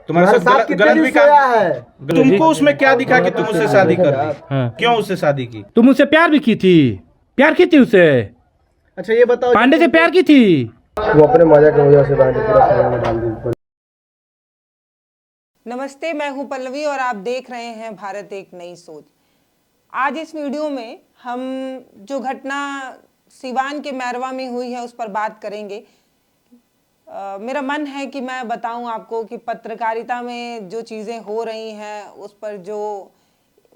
तुम्हारे साथ गलत भी काम है। तुमको उसमें क्या दिखा कि तुम उससे शादी कर ली? क्यों उससे शादी की? तुम उससे प्यार भी की थी? प्यार की थी उससे? अच्छा ये बताओ, पांडे से प्यार की थी? वो अपने मजा की वजह से पूरा सवाल में डाल दी। नमस्ते, मैं हूं पल्लवी और आप देख रहे हैं भारत एक नई सोच। आज इस वीडियो में हम जो घटना सिवान के मैरवा में हुई है उस पर बात करेंगे। मेरा मन है कि मैं बताऊं आपको कि पत्रकारिता में जो चीज़ें हो रही हैं उस पर जो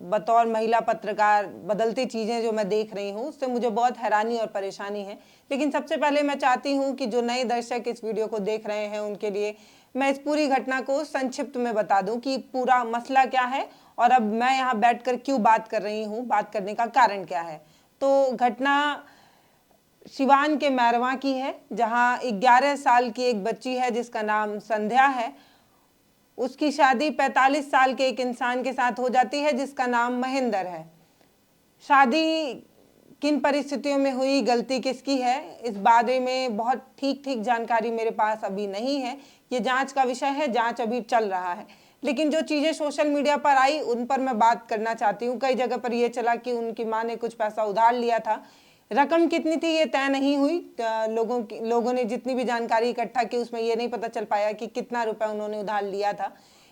बतौर महिला पत्रकार बदलती चीज़ें जो मैं देख रही हूँ उससे मुझे बहुत हैरानी और परेशानी है। लेकिन सबसे पहले मैं चाहती हूँ कि जो नए दर्शक इस वीडियो को देख रहे हैं उनके लिए मैं इस पूरी घटना को संक्षिप्त में बता दूं कि पूरा मसला क्या है और अब मैं यहाँ बैठकर क्यों बात कर रही हूँ, बात करने का कारण क्या है। तो घटना सिवान के मैरवा की है, जहाँ 11 साल की एक बच्ची है जिसका नाम संध्या है। उसकी शादी 45 साल के एक इंसान के साथ हो जाती है जिसका नाम महेंद्र है। शादी किन परिस्थितियों में हुई, गलती किसकी है, इस बारे में बहुत ठीक जानकारी मेरे पास अभी नहीं है। ये जांच का विषय है, जांच अभी चल रहा है। लेकिन जो चीज़ें सोशल मीडिया पर आई उन पर मैं बात करना चाहती हूँ। कई जगह पर यह चला कि उनकी माँ ने कुछ पैसा उधार लिया था। रकम कितनी थी ये तय नहीं हुई। लोगों ने जितनी भी जानकारी इकट्ठा की उसमें ये नहीं पता चल पाया कि कितना रुपया उन्होंने उधार लिया था।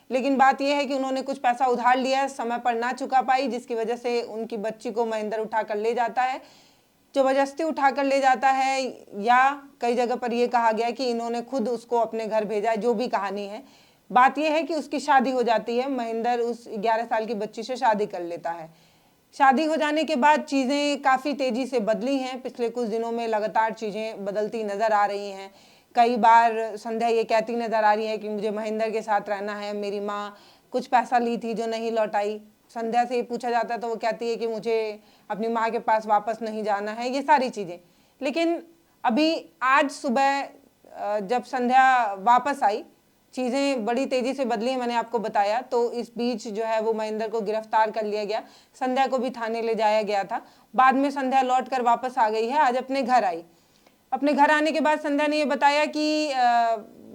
लेकिन बात यह है कि उन्होंने कुछ पैसा उधार लिया है, समय पर ना चुका पाई, जिसकी वजह से उनकी बच्ची को महेंद्र उठाकर ले जाता है, जबरदस्ती उठाकर ले जाता है। या कई जगह पर यह कहा गया कि इन्होंने खुद उसको अपने घर भेजा है। जो भी कहानी है, बात यह है कि उसकी शादी हो जाती है। महेंद्र उस 11 साल की बच्ची से शादी कर लेता है। शादी हो जाने के बाद चीज़ें काफ़ी तेज़ी से बदली हैं। पिछले कुछ दिनों में लगातार चीज़ें बदलती नज़र आ रही हैं। कई बार संध्या ये कहती नज़र आ रही है कि मुझे महेंद्र के साथ रहना है, मेरी माँ कुछ पैसा ली थी जो नहीं लौटाई। संध्या से पूछा जाता है तो वो कहती है कि मुझे अपनी माँ के पास वापस नहीं जाना है, ये सारी चीज़ें। लेकिन अभी आज सुबह जब संध्या वापस आई, चीज़ें बड़ी तेज़ी से बदली हैं, मैंने आपको बताया। तो इस बीच जो है वो महेंद्र को गिरफ्तार कर लिया गया, संध्या को भी थाने ले जाया गया था। बाद में संध्या लौट कर वापस आ गई है, आज अपने घर आई। अपने घर आने के बाद संध्या ने ये बताया कि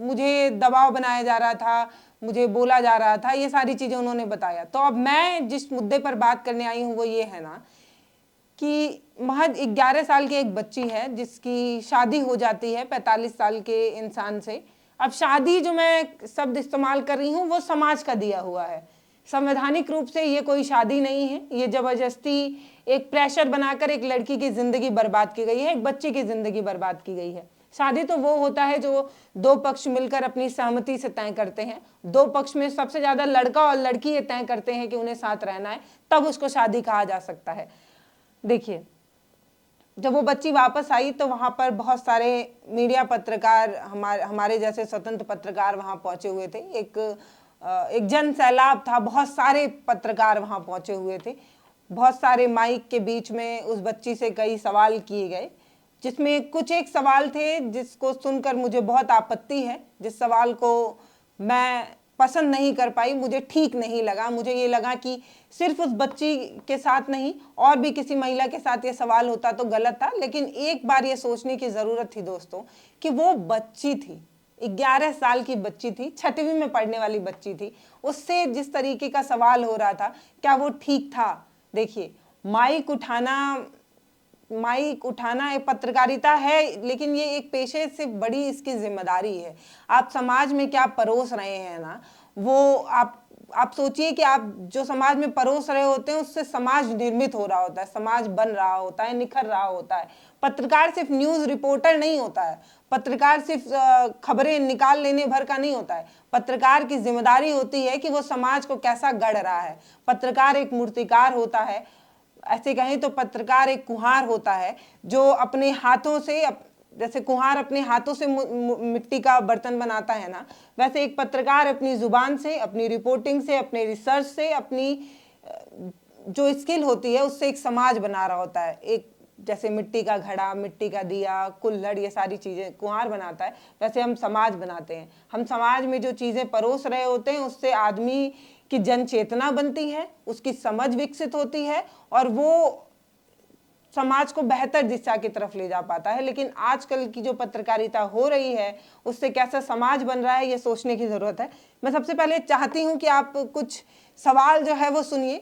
मुझे दबाव बनाया जा रहा था, मुझे बोला जा रहा था, ये सारी चीज़ें उन्होंने बताया। तो अब मैं जिस मुद्दे पर बात करने आई हूँ वो ये है ना कि महज 11 साल की एक बच्ची है जिसकी शादी हो जाती है 45 साल के इंसान से। अब शादी जो मैं शब्द इस्तेमाल कर रही हूँ वो समाज का दिया हुआ है। संवैधानिक रूप से ये कोई शादी नहीं है, ये जबरदस्ती एक प्रेशर बनाकर एक लड़की की जिंदगी बर्बाद की गई है, एक बच्चे की जिंदगी बर्बाद की गई है। शादी तो वो होता है जो दो पक्ष मिलकर अपनी सहमति से तय करते हैं। दो पक्ष में सबसे ज्यादा लड़का और लड़की ये तय करते हैं कि उन्हें साथ रहना है, तब उसको शादी कहा जा सकता है। देखिए, जब वो बच्ची वापस आई तो वहाँ पर बहुत सारे मीडिया पत्रकार, हमारे जैसे स्वतंत्र पत्रकार वहाँ पहुँचे हुए थे। एक जन सैलाब था, बहुत सारे पत्रकार वहाँ पहुँचे हुए थे। बहुत सारे माइक के बीच में उस बच्ची से कई सवाल किए गए, जिसमें कुछ एक सवाल थे जिसको सुनकर मुझे बहुत आपत्ति है, जिस सवाल को मैं पसंद नहीं कर पाई, मुझे ठीक नहीं लगा। मुझे ये लगा कि सिर्फ उस बच्ची के साथ नहीं और भी किसी महिला के साथ ये सवाल होता तो गलत था। लेकिन एक बार ये सोचने की ज़रूरत थी दोस्तों कि वो बच्ची थी, 11 साल की बच्ची थी, 6वीं में पढ़ने वाली बच्ची थी। उससे जिस तरीके का सवाल हो रहा था, क्या वो ठीक था? देखिए, माइक उठाना एक पत्रकारिता है, लेकिन ये एक पेशे से बड़ी इसकी जिम्मेदारी है। आप समाज में क्या परोस रहे हैं ना, वो आप सोचिए कि आप जो समाज में परोस रहे होते हैं उससे समाज निर्मित हो रहा होता है, समाज बन रहा होता है, निखर रहा होता है। पत्रकार सिर्फ न्यूज़ रिपोर्टर नहीं होता है, पत्रकार सिर्फ खबरें निकाल लेने भर का नहीं होता है। पत्रकार की जिम्मेदारी होती है कि वो समाज को कैसा गढ़ रहा है। पत्रकार एक मूर्तिकार होता है, ऐसे कहें तो पत्रकार एक कुम्हार होता है जो अपने हाथों से, जैसे कुम्हार अपने हाथों से मिट्टी का बर्तन बनाता है ना, वैसे एक पत्रकार अपनी जुबान से, अपनी रिपोर्टिंग से, अपने रिसर्च से, अपनी जो स्किल होती है उससे एक समाज बना रहा होता है। एक जैसे मिट्टी का घड़ा, मिट्टी का दिया, कुल्हड़, ये सारी चीज़ें कुम्हार बनाता है, वैसे हम समाज बनाते हैं। हम समाज में जो चीज़ें परोस रहे होते हैं उससे आदमी की जन चेतना बनती है, उसकी समझ विकसित होती है और वो समाज को बेहतर दिशा की तरफ ले जा पाता है। लेकिन आजकल की जो पत्रकारिता हो रही है उससे कैसा समाज बन रहा है ये सोचने की जरूरत है। मैं सबसे पहले चाहती हूँ कि आप कुछ सवाल जो है वो सुनिए,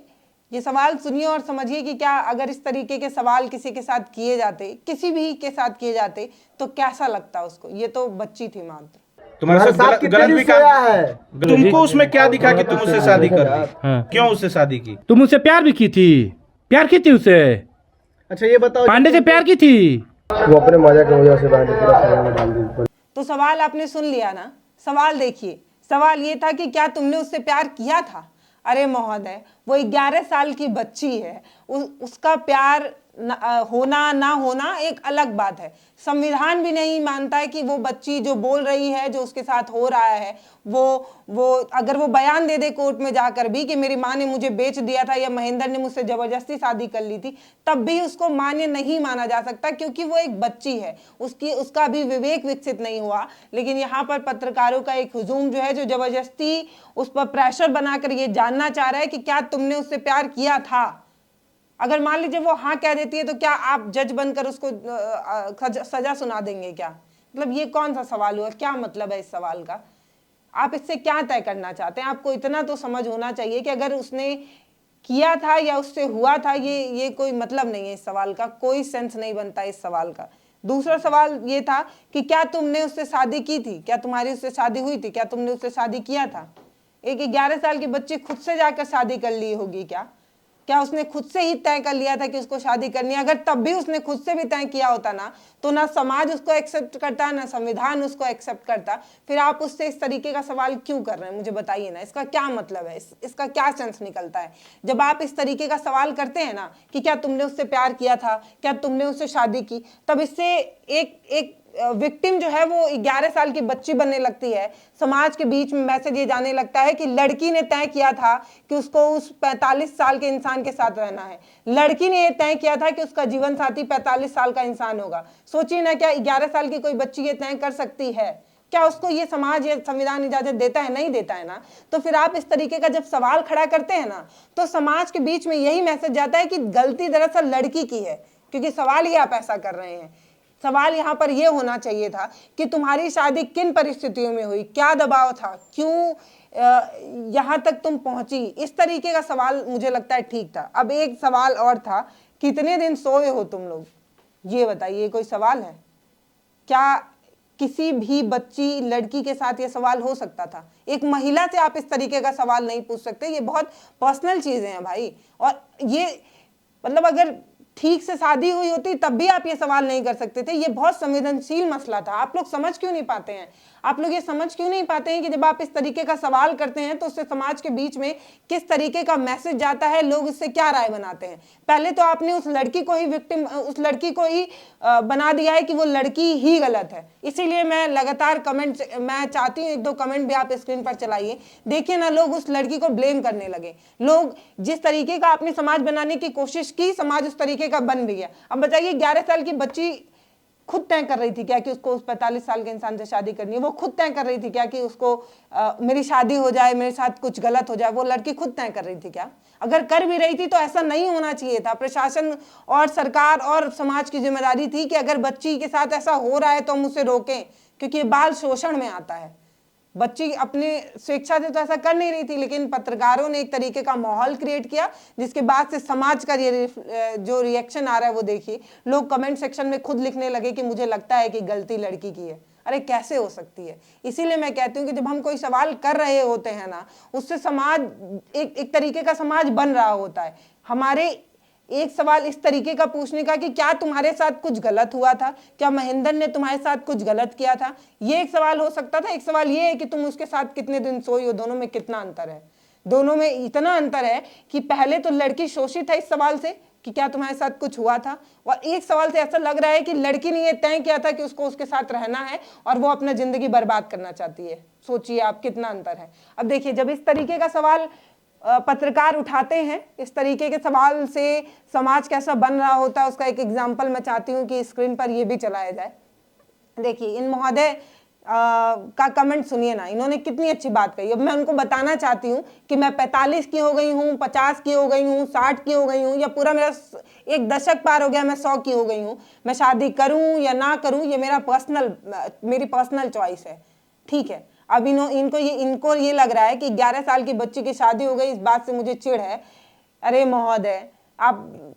ये सवाल सुनिए और समझिए कि क्या अगर इस तरीके के सवाल किसी के साथ किए जाते, किसी भी के साथ किए जाते तो कैसा लगता उसको। ये तो बच्ची थी मात्र। तुम्हारे साथ गलत भी सोया काम, है। तुमको उसमें क्या दिखा कि तुम उससे शादी कर ली? क्यों उससे शादी की? तुम उससे प्यार भी की थी? प्यार की थी उससे? अच्छा ये बताओ, पांडे से प्यार की थी? वो अपने मजा की वजह से बहन पूरा समय में डाल दी। तो सवाल आपने सुन लिया ना। सवाल देखिए, सवाल ये था कि क्या तुमने उससे प्यार किया था। अरे महोदय, वो 11 साल की बच्ची है, उसका प्यार होना ना होना एक अलग बात है। संविधान भी नहीं मानता है कि वो बच्ची जो बोल रही है, जो उसके साथ हो रहा है, वो अगर वो बयान दे दे कोर्ट में जाकर भी कि मेरी माँ ने मुझे बेच दिया था या महेंद्र ने मुझसे जबरदस्ती शादी कर ली थी, तब भी उसको मान्य नहीं माना जा सकता क्योंकि वो एक बच्ची है, उसका भी विवेक विकसित नहीं हुआ। लेकिन यहाँ पर पत्रकारों का एक हुजूम जो है, जो जबरदस्ती उस पर प्रेशर बनाकर ये जानना चाह रहा है कि क्या तुमने उससे प्यार किया था। अगर मान लीजिए वो हाँ कह देती है तो क्या आप जज बनकर उसको सजा सुना देंगे क्या? मतलब ये कौन सा सवाल हुआ? क्या मतलब है इस सवाल का? आप इससे क्या तय करना चाहते हैं? आपको इतना तो समझ होना चाहिए कि अगर उसने किया था या उससे हुआ था, ये कोई मतलब नहीं है। इस सवाल का कोई सेंस नहीं बनता इस सवाल का। दूसरा सवाल ये था कि क्या तुमने उससे शादी की थी? क्या तुम्हारी उससे शादी हुई थी? क्या तुमने उससे शादी किया था? एक 11 साल की बच्ची खुद से जाकर शादी कर ली होगी क्या उसने खुद से ही तय कर लिया था कि उसको शादी करनी है? अगर तब भी उसने खुद से भी तय किया होता ना, तो ना समाज उसको एक्सेप्ट करता, ना संविधान उसको एक्सेप्ट करता। फिर आप उससे इस तरीके का सवाल क्यों कर रहे हैं? मुझे बताइए ना, इसका क्या मतलब है? इसका क्या सेंस निकलता है जब आप इस तरीके का सवाल करते हैं ना कि क्या तुमने उससे प्यार किया था, क्या तुमने उससे शादी की? तब इससे एक विक्टिम जो है वो 11 साल की बच्ची बनने लगती है। समाज के बीच में मैसेज ये जाने लगता है कि लड़की ने तय किया था कि उसको उस 45 साल के इंसान के साथ रहना है। लड़की ने ये तय किया था कि उसका जीवन साथी 45 साल का इंसान होगा। सोचिए ना, क्या 11 साल की कोई बच्ची ये तय कर सकती है? क्या उसको ये समाज या संविधान इजाजत देता है? नहीं देता है ना। तो फिर आप इस तरीके का जब सवाल खड़ा करते हैं ना, तो समाज के बीच में यही मैसेज जाता है कि गलती दरअसल लड़की की है, क्योंकि सवाल ही आप ऐसा कर रहे हैं। सवाल यहाँ पर यह होना चाहिए था कि तुम्हारी शादी किन परिस्थितियों में हुई, क्या दबाव था, क्यों यहाँ तक तुम पहुंची। इस तरीके का सवाल मुझे लगता है ठीक था। अब एक सवाल और था, कितने दिन सोए हो तुम लोग? ये बताइए, कोई सवाल है क्या? किसी भी बच्ची लड़की के साथ ये सवाल हो सकता था? एक महिला से आप इस तरीके का सवाल नहीं पूछ सकते। ये बहुत पर्सनल चीजें हैं भाई। और ये मतलब अगर ठीक से शादी हुई होती तब भी आप ये सवाल नहीं कर सकते थे। ये बहुत संवेदनशील मसला था। आप लोग समझ क्यों नहीं पाते हैं? आप लोग ये समझ क्यों नहीं पाते हैं कि जब आप इस तरीके का सवाल करते हैं तो उससे समाज के बीच में किस तरीके का मैसेज जाता है, लोग इससे क्या राय बनाते हैं। पहले तो आपने उस लड़की को ही विक्टिम, उस लड़की को ही बना दिया है कि वो लड़की ही गलत है। इसीलिए मैं लगातार कमेंट, मैं चाहती हूँ 1-2 कमेंट भी आप स्क्रीन पर चलाइए। देखिए ना, लोग उस लड़की को ब्लेम करने लगे। लोग जिस तरीके का आपने समाज बनाने की कोशिश की, समाज उस तरीके का बन भी गया। अब बताइए, 11 साल की बच्ची खुद तय कर रही थी क्या कि उसको उस 45 साल के इंसान से शादी करनी है? वो खुद तय कर रही थी क्या कि उसको मेरी शादी हो जाए, मेरे साथ कुछ गलत हो जाए? वो लड़की खुद तय कर रही थी क्या? अगर कर भी रही थी तो ऐसा नहीं होना चाहिए था। प्रशासन और सरकार और समाज की जिम्मेदारी थी कि अगर बच्ची के साथ ऐसा हो रहा है तो हम उसे रोकें, क्योंकि ये बाल शोषण में आता है। बच्ची अपने स्वेच्छा से तो ऐसा कर नहीं रही थी, लेकिन पत्रकारों ने एक तरीके का माहौल क्रिएट किया, जिसके बाद से समाज का ये जो रिएक्शन आ रहा है वो देखिए। लोग कमेंट सेक्शन में खुद लिखने लगे कि मुझे लगता है कि गलती लड़की की है। अरे कैसे हो सकती है? इसीलिए मैं कहती हूँ कि जब हम कोई सवाल कर रहे होते हैं ना, उससे समाज एक तरीके का समाज बन रहा होता है। हमारे एक सवाल इस तरीके का पूछने का कि क्या तुम्हारे साथ कुछ गलत हुआ था, क्या महेंद्र ने तुम्हारे साथ कुछ गलत किया था, ये एक सवाल हो सकता था। एक सवाल ये है कि तुम उसके साथ कितने दिन सोई हो। दोनों में कितना अंतर है? दोनों में इतना अंतर है कि पहले तो लड़की शोषित है इस सवाल से कि क्या तुम्हारे साथ कुछ हुआ था, और एक सवाल से ऐसा लग रहा है कि लड़की ने यह तय किया था कि उसको उसके साथ रहना है और वो अपना जिंदगी बर्बाद करना चाहती है। सोचिए आप, कितना अंतर है। अब देखिए, जब इस तरीके का सवाल पत्रकार उठाते हैं, इस तरीके के सवाल से समाज कैसा बन रहा होता है, उसका एक एग्जाम्पल मैं चाहती हूँ कि स्क्रीन पर ये भी चलाया जाए। देखिए, इन महोदय का कमेंट सुनिए ना, इन्होंने कितनी अच्छी बात कही। अब मैं उनको बताना चाहती हूँ कि मैं 45 की हो गई हूँ, 50 की हो गई हूँ, 60 की हो गई हूँ, या पूरा मेरा एक दशक पार हो गया, मैं 100 की हो गई हूँ। मैं शादी करूँ या ना करूँ, ये मेरी पर्सनल चॉइस है, ठीक है। अब इनको ये लग रहा है कि 11 साल की बच्ची की शादी हो गई, इस बात से मुझे चिढ़ है। अरे महोदय, आप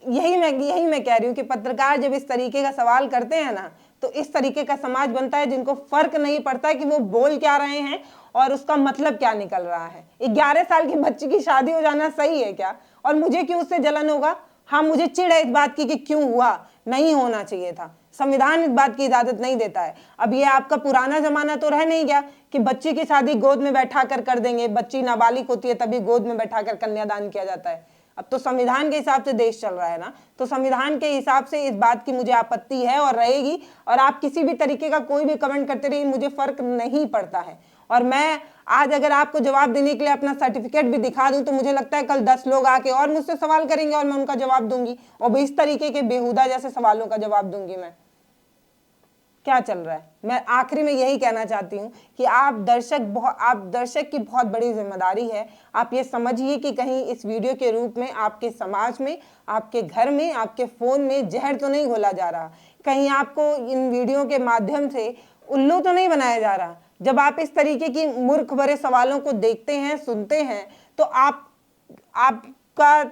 यही मैं कह रही हूँ कि पत्रकार जब इस तरीके का सवाल करते हैं ना, तो इस तरीके का समाज बनता है जिनको फर्क नहीं पड़ता है कि वो बोल क्या रहे हैं और उसका मतलब क्या निकल रहा है। 11 साल की बच्ची की शादी हो जाना सही है क्या? और मुझे क्यों उससे जलन होगा? हाँ, मुझे चिढ़ है इस बात की कि क्यों हुआ, नहीं होना चाहिए था। संविधान इस बात की इजाजत नहीं देता है। अब ये आपका पुराना जमाना तो रह नहीं गया कि बच्ची की शादी गोद में बैठा कर देंगे, बच्ची नाबालिग होती है तभी गोद में बैठा कर कन्यादान किया जाता है। अब तो संविधान के हिसाब से देश चल रहा है ना, तो संविधान के हिसाब से इस बात की मुझे आपत्ति है और रहेगी। और आप किसी भी तरीके का कोई भी कमेंट करते रहिए, मुझे फर्क नहीं पड़ता है। और मैं आज अगर आपको जवाब देने के लिए अपना सर्टिफिकेट भी दिखा दूं, तो मुझे लगता है कल 10 लोग आके और मुझसे सवाल करेंगे और मैं उनका जवाब दूंगी, और भी इस तरीके के बेहुदा जैसे सवालों का जवाब दूंगी मैं। क्या चल रहा है? मैं आखिरी में यही कहना चाहती हूँ कि आप दर्शक की बहुत बड़ी जिम्मेदारी है। आप ये समझिए कि कहीं इस वीडियो के रूप में आपके समाज में, आपके घर में, आपके फोन में जहर तो नहीं घोला जा रहा, कहीं आपको इन वीडियो के माध्यम से उल्लू तो नहीं बनाया जा रहा। जब आप इस तरीके की मूर्ख भरे सवालों को देखते हैं, सुनते हैं, तो आपका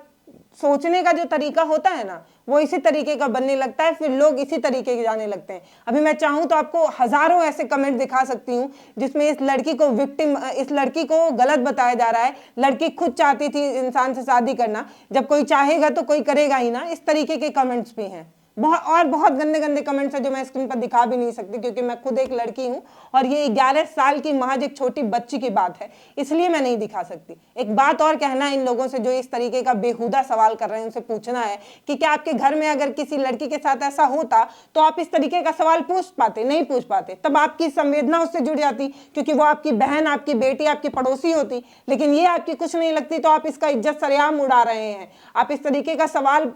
सोचने का जो तरीका होता है ना, वो इसी तरीके का बनने लगता है, फिर लोग इसी तरीके के जाने लगते हैं। अभी मैं चाहूं तो आपको हजारों ऐसे कमेंट दिखा सकती हूं जिसमें इस लड़की को गलत बताया जा रहा है। लड़की खुद चाहती थी इंसान से शादी करना, जब कोई चाहेगा तो कोई करेगा ही ना। इस तरीके के कमेंट्स भी हैं, बहुत गंदे गंदे कमेंट्स हैं जो मैं स्क्रीन पर दिखा भी नहीं सकती, क्योंकि मैं खुद एक लड़की हूं और ये 11 साल की महज एक छोटी बच्ची की बात है, इसलिए मैं नहीं दिखा सकती। एक बात और कहना है इन लोगों से जो इस तरीके का बेहुदा सवाल कर रहे हैं, उनसे पूछना है कि क्या आपके घर में अगर किसी लड़की के साथ ऐसा होता तो आप इस तरीके का सवाल पूछ पाते? नहीं पूछ पाते। तब आपकी संवेदना उससे जुड़ जाती, क्योंकि वो आपकी बहन, आपकी बेटी, आपकी पड़ोसी होती। लेकिन ये आपकी कुछ नहीं लगती, तो आप इसका इज्जत सरेआम उड़ा रहे हैं। आप इस तरीके का सवाल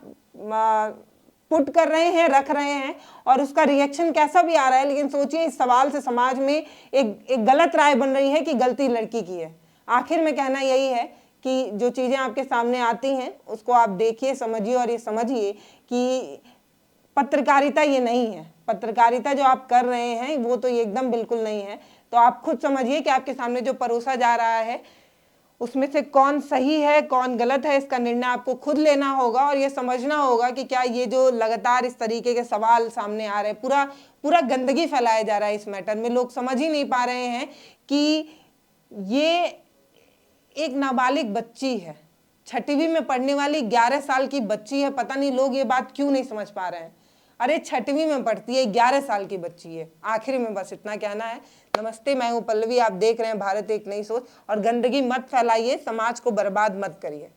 पुट कर रहे हैं, रख रहे हैं, और उसका रिएक्शन कैसा भी आ रहा है। लेकिन सोचिए, इस सवाल से समाज में एक गलत राय बन रही है कि गलती लड़की की है। आखिर में कहना यही है कि जो चीजें आपके सामने आती हैं उसको आप देखिए, समझिए, और ये समझिए कि पत्रकारिता ये नहीं है। पत्रकारिता जो आप कर रहे हैं वो तो ये एकदम बिल्कुल नहीं है। तो आप खुद समझिए कि आपके सामने जो परोसा जा रहा है उसमें से कौन सही है, कौन गलत है, इसका निर्णय आपको खुद लेना होगा। और ये समझना होगा कि क्या ये जो लगातार इस तरीके के सवाल सामने आ रहे हैं, पूरा गंदगी फैलाया जा रहा है इस मैटर में। लोग समझ ही नहीं पा रहे हैं कि ये एक नाबालिग बच्ची है, 6वीं में पढ़ने वाली 11 साल की बच्ची है। पता नहीं लोग ये बात क्यों नहीं समझ पा रहे हैं। अरे 6वीं में पढ़ती है, 11 साल की बच्ची है। आखिर में बस इतना कहना है। नमस्ते, मैं हूं पल्लवी, आप देख रहे हैं भारत एक नई सोच। और गंदगी मत फैलाइए, समाज को बर्बाद मत करिए।